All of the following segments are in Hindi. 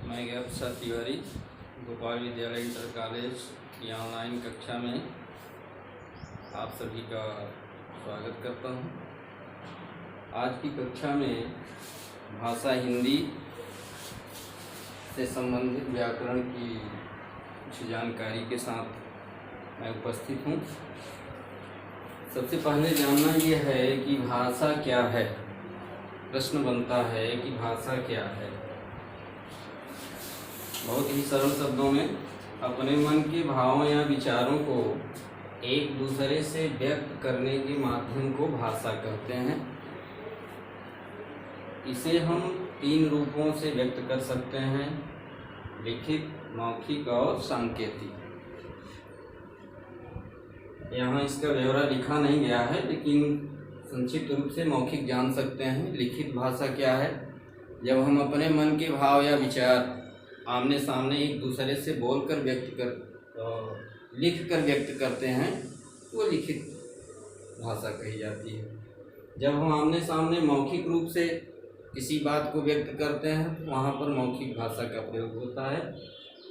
मैं ज्ञात प्रसाद तिवारी गोपाल विद्यालय इंटर कॉलेज की ऑनलाइन कक्षा में आप सभी का स्वागत करता हूं। आज की कक्षा में भाषा हिंदी से संबंधित व्याकरण की कुछ जानकारी के साथ मैं उपस्थित हूं। सबसे पहले जानना यह है कि भाषा क्या है। प्रश्न बनता है कि भाषा क्या है। बहुत ही सरल शब्दों में अपने मन के भावों या विचारों को एक दूसरे से व्यक्त करने के माध्यम को भाषा कहते हैं। इसे हम 3 रूपों से व्यक्त कर सकते हैं: लिखित, मौखिक और सांकेतिक। यहाँ इसका ब्यौरा लिखा नहीं गया है, लेकिन संक्षिप्त रूप से मौखिक जान सकते हैं। लिखित भाषा क्या है? जब हम अपने मन के भाव या विचार आमने सामने एक दूसरे से बोलकर लिख कर व्यक्त करते हैं, वो लिखित भाषा कही जाती है। जब हम आमने सामने मौखिक रूप से किसी बात को व्यक्त करते हैं तो वहाँ पर मौखिक भाषा का प्रयोग होता है।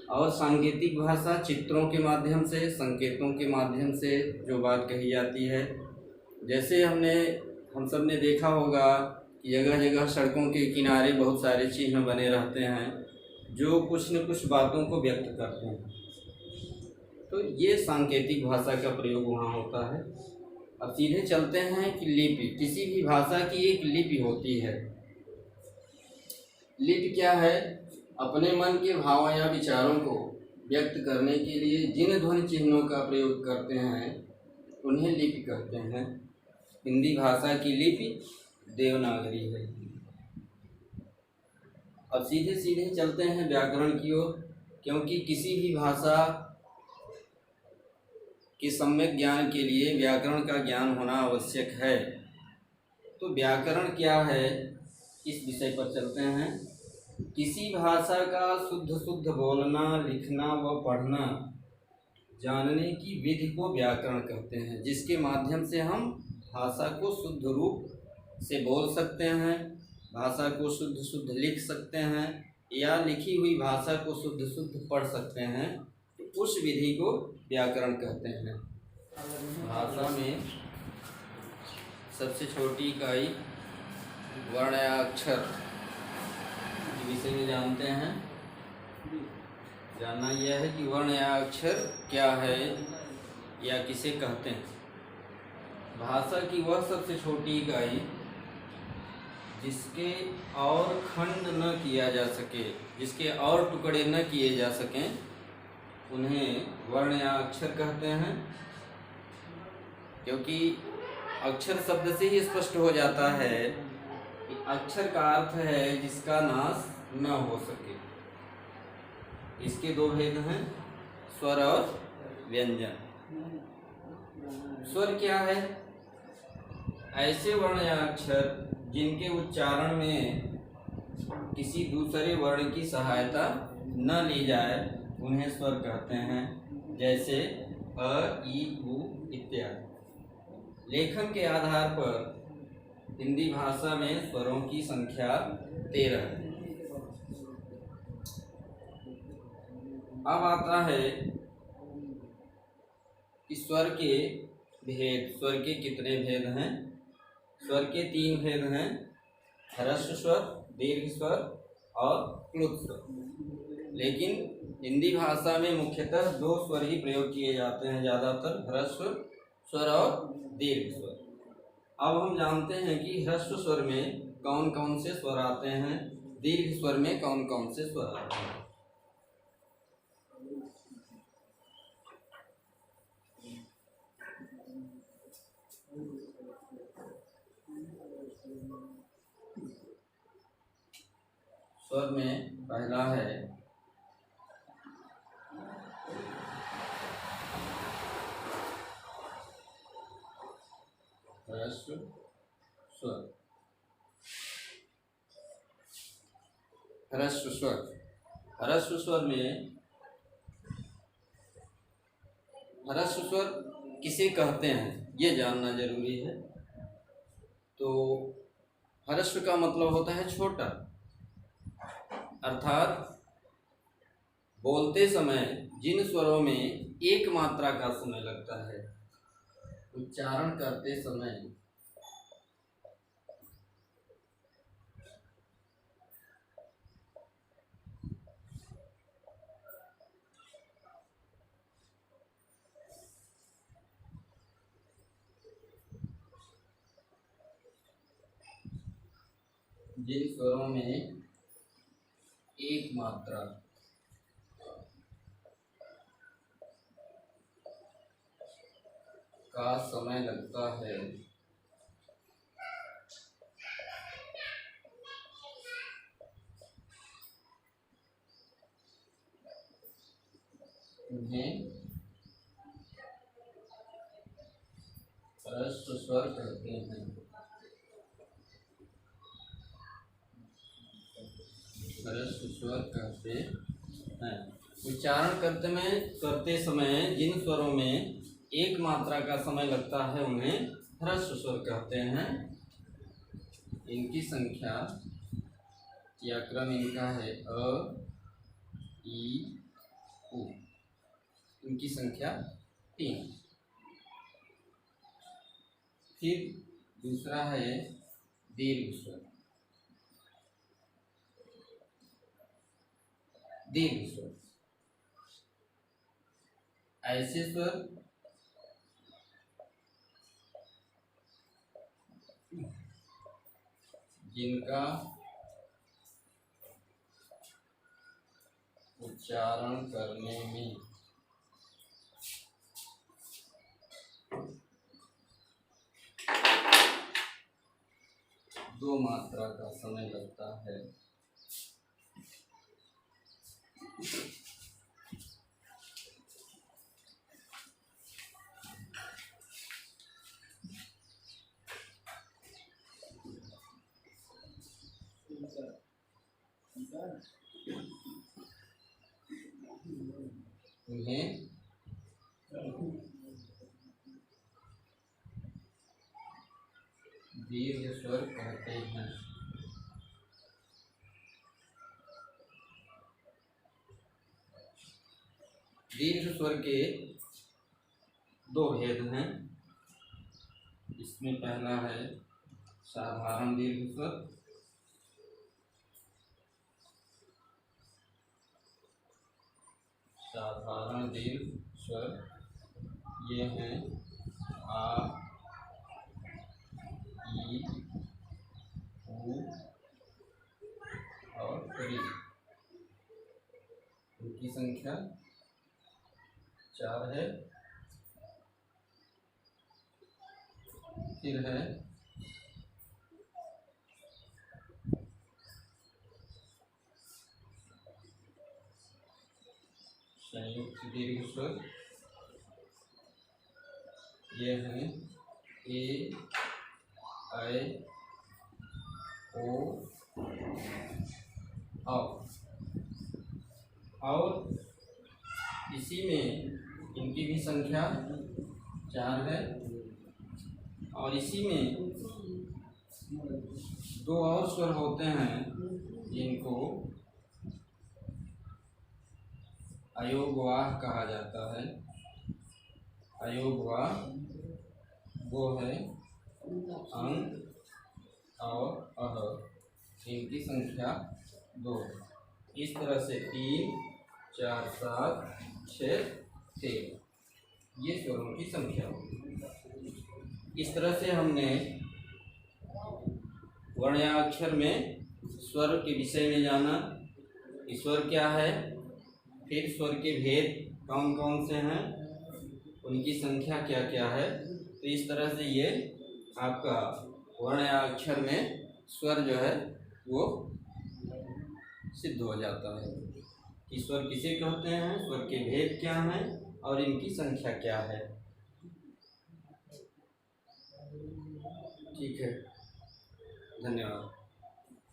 और सांकेतिक भाषा चित्रों के माध्यम से, संकेतों के माध्यम से जो बात कही जाती है। जैसे हम सब ने देखा होगा कि जगह जगह सड़कों के किनारे बहुत सारे चिन्ह बने रहते हैं जो कुछ न कुछ बातों को व्यक्त करते हैं। तो ये सांकेतिक भाषा का प्रयोग वहाँ होता है। अब सीधे चलते हैं कि लिपि। किसी भी भाषा की एक लिपि होती है। लिपि क्या है? अपने मन के भाव या विचारों को व्यक्त करने के लिए जिन ध्वनि चिन्हों का प्रयोग करते हैं उन्हें लिपि कहते हैं। हिंदी भाषा की लिपि देवनागरी है। अब सीधे सीधे चलते हैं व्याकरण की ओर, क्योंकि किसी भी भाषा के सम्यक ज्ञान के लिए व्याकरण का ज्ञान होना आवश्यक है। तो व्याकरण क्या है, इस विषय पर चलते हैं। किसी भाषा का शुद्ध बोलना, लिखना व पढ़ना जानने की विधि को व्याकरण कहते हैं, जिसके माध्यम से हम भाषा को शुद्ध रूप से बोल सकते हैं, भाषा को शुद्ध लिख सकते हैं, या लिखी हुई भाषा को शुद्ध पढ़ सकते हैं। तो उस विधि को व्याकरण कहते हैं। भाषा में सबसे छोटी इकाई वर्ण या अक्षर के विषय में जानते हैं। जानना यह है कि वर्ण या अक्षर क्या है या किसे कहते हैं। भाषा की वह सबसे छोटी इकाई जिसके और खंड न किया जा सके, जिसके और टुकड़े न किए जा सकें, उन्हें वर्ण या अक्षर कहते हैं। क्योंकि अक्षर शब्द से ही स्पष्ट हो जाता है कि अक्षर का अर्थ है जिसका नाश न हो सके। इसके 2 भेद हैं, स्वर और व्यंजन। स्वर क्या है? ऐसे वर्ण या अक्षर जिनके उच्चारण में किसी दूसरे वर्ण की सहायता न ली जाए उन्हें स्वर कहते हैं। जैसे अ, ई, उ इत्यादि। लेखन के आधार पर हिंदी भाषा में स्वरों की संख्या 13 है। अब आता है कि स्वर के भेद। स्वर के कितने भेद हैं? स्वर के 3 भेद हैं: ह्रस्व स्वर, दीर्घ स्वर और क्लुप्त स्वर। लेकिन हिंदी भाषा में मुख्यतः 2 स्वर ही प्रयोग किए जाते हैं ज़्यादातर, ह्रस्व स्वर और दीर्घ स्वर। अब हम जानते हैं कि ह्रस्व स्वर में कौन कौन से स्वर आते हैं, दीर्घ स्वर में कौन कौन से स्वर आते हैं। स्वर में पहला है ह्रस्व स्वर। ह्रस्व स्वर। ह्रस्व स्वर में ह्रस्व स्वर किसे कहते हैं ये जानना जरूरी है। तो ह्रस्व का मतलब होता है छोटा, अर्थात बोलते समय जिन स्वरों में एक मात्रा का समय लगता है, उच्चारण करते समय जिन स्वरों में एक मात्रा का समय लगता है, उन्हें ह्रस्व स्वर कहते हैं। ह्रस्व स्वर कहते हैं। उच्चारण करते समय जिन स्वरों में एक मात्रा का समय लगता है, उन्हें ह्रस्व स्वर कहते हैं। इनकी संख्या या क्रम इनका है अ, ई, उ। इनकी संख्या 3। फिर दूसरा है दीर्घ स्वर। दीर्घ स्वर ऐसे स्वर जिनका उच्चारण करने में दो मात्रा का समय लगता है। उन्हें दीर्घ स्वर कहते हैं। दीर्घ स्वर के दो भेद हैं। इसमें पहला है साधारण दीर्घ स्वर। साधारण दीर्घ स्वर ये हैं आ, ई, उ और री। उनकी संख्या 4 है। फिर है संयुक्त दीर्घ स्वर। ये हैं ए, ऐ, ओ और इसी में इनकी भी संख्या 4 है। और इसी में दो और स्वर होते हैं जिनको अयोगवाह कहा जाता है। अयोगवाह वो है अंग और अह। इनकी संख्या 2। इस तरह से 3, 4, 7, 6, 13 ये स्वरों की संख्या होगी। इस तरह से हमने वर्ण या अक्षर में स्वर के विषय में जाना कि स्वर क्या है, फिर स्वर के भेद कौन कौन से हैं, उनकी संख्या क्या क्या है। तो इस तरह से ये आपका वर्ण या अक्षर में स्वर जो है वो सिद्ध हो जाता है कि स्वर किसे कहते हैं, स्वर के भेद क्या हैं और इनकी संख्या क्या है। ठीक है, धन्यवाद।